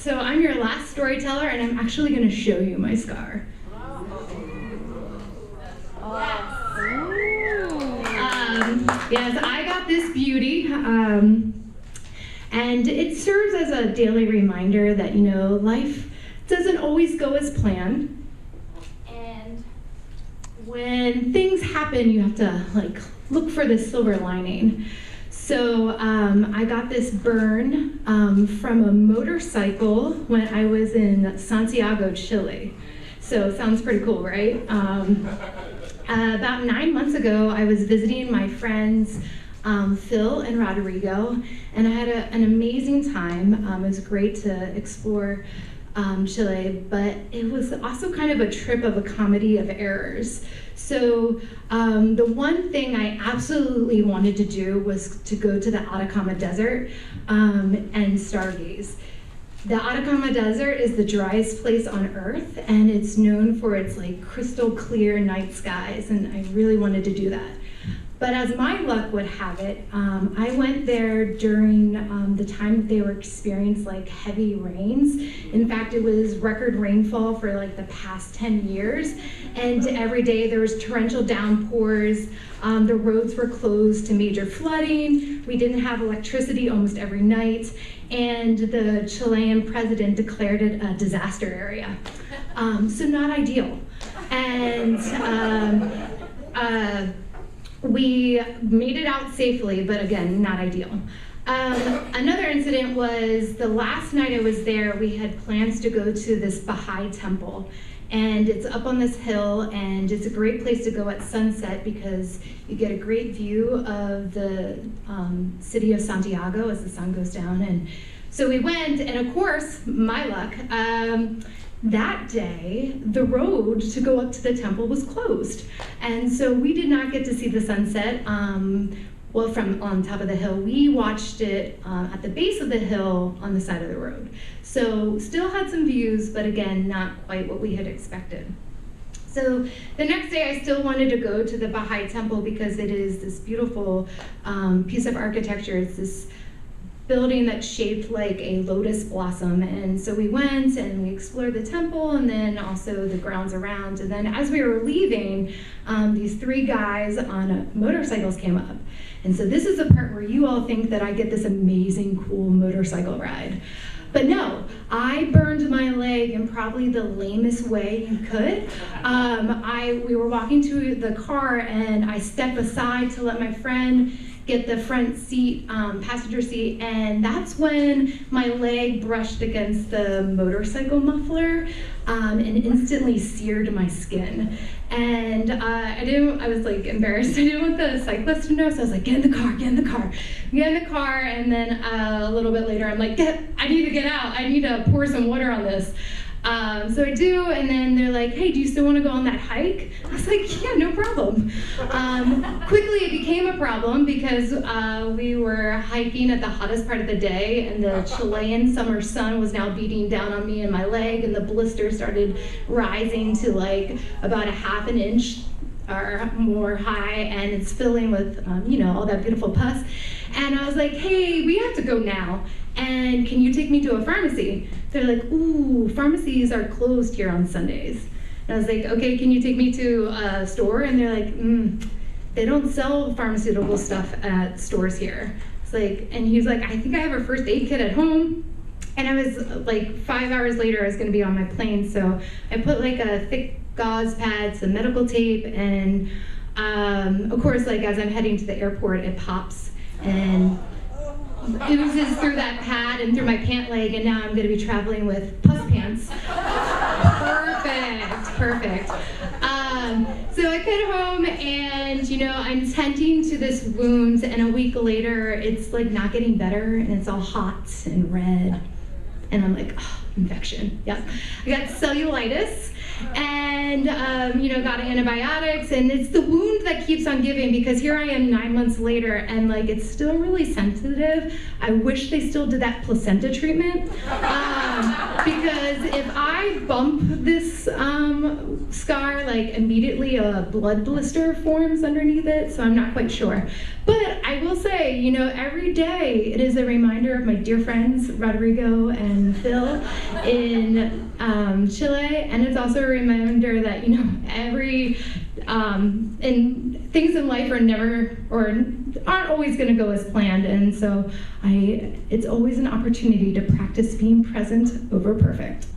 So I'm your last storyteller, and I'm actually going to show you my scar. Yes, I got this beauty, and it serves as a daily reminder that, life doesn't always go as planned, and when things happen, you have to look for the silver lining. So I got this burn from a motorcycle when I was in Santiago, Chile. So it sounds pretty cool, right? About 9 months ago, I was visiting my friends Phil and Rodrigo, and I had an amazing time. It was great to explore Chile, but it was also kind of a trip of a comedy of errors. So the one thing I absolutely wanted to do was to go to the Atacama Desert and stargaze. The Atacama Desert is the driest place on Earth, and it's known for its crystal clear night skies, and I really wanted to do that. But as my luck would have it, I went there during the time that they were experiencing heavy rains. In fact, it was record rainfall for the past 10 years. And every day there was torrential downpours. The roads were closed to major flooding. We didn't have electricity almost every night. And the Chilean president declared it a disaster area. So not ideal. And we made it out safely, but again, not ideal. Another incident was the last night I was there, we had plans to go to this Baha'i temple. And it's up on this hill, and it's a great place to go at sunset because you get a great view of the city of Santiago as the sun goes down. And so we went, and of course, my luck, that day, the road to go up to the temple was closed. And so we did not get to see the sunset, from on top of the hill. We watched it at the base of the hill on the side of the road. So still had some views, but again, not quite what we had expected. So the next day I still wanted to go to the Baha'i temple because it is this beautiful piece of architecture. It's this building that's shaped like a lotus blossom. And so we went and we explored the temple and then also the grounds around. And then as we were leaving, these three guys on motorcycles came up. And so this is the part where you all think that I get this amazing, cool motorcycle ride. But no, I burned my leg in probably the lamest way you could. We were walking to the car and I stepped aside to let my friend get the front seat, passenger seat, and that's when my leg brushed against the motorcycle muffler and instantly seared my skin. And I was embarrassed. I didn't want the cyclist to know, so I was like, get in the car, get in the car. Get in the car, and then a little bit later, I'm like, I need to get out. I need to pour some water on this. So I do, and then they're like, hey, do you still want to go on that hike? I was like, yeah, no problem. Quickly it became a problem because we were hiking at the hottest part of the day, and the Chilean summer sun was now beating down on me and my leg, and the blister started rising to about a half an inch or more high, and it's filling with, all that beautiful pus. And I was like, hey, we have to go now. And can you take me to a pharmacy? They're like, ooh, pharmacies are closed here on Sundays. And I was like, okay, can you take me to a store? And they're like, they don't sell pharmaceutical stuff at stores here. It's and he's like, I think I have a first aid kit at home. And I was 5 hours later, I was gonna be on my plane. So I put a thick gauze pad, some medical tape, and of course, as I'm heading to the airport, it pops and oozes through that pad and through my pant leg, and now I'm going to be traveling with pus pants. Perfect. So I get home and, I'm tending to this wound, and a week later, it's not getting better, and it's all hot and red. And I'm like, oh, infection. Yep. I got cellulitis and, got antibiotics, and it's the wound that keeps on giving because here I am 9 months later and it's still really sensitive. I wish they still did that placenta treatment because if I bump this scar, like immediately a blood blister forms underneath it, so I'm not quite sure. But I will say, you know, every day it is a reminder of my dear friends, Rodrigo and Phil in Chile, and it's also a reminder that, you know, and things in life are never, or aren't always gonna go as planned, and so it's always an opportunity to practice being present over perfect.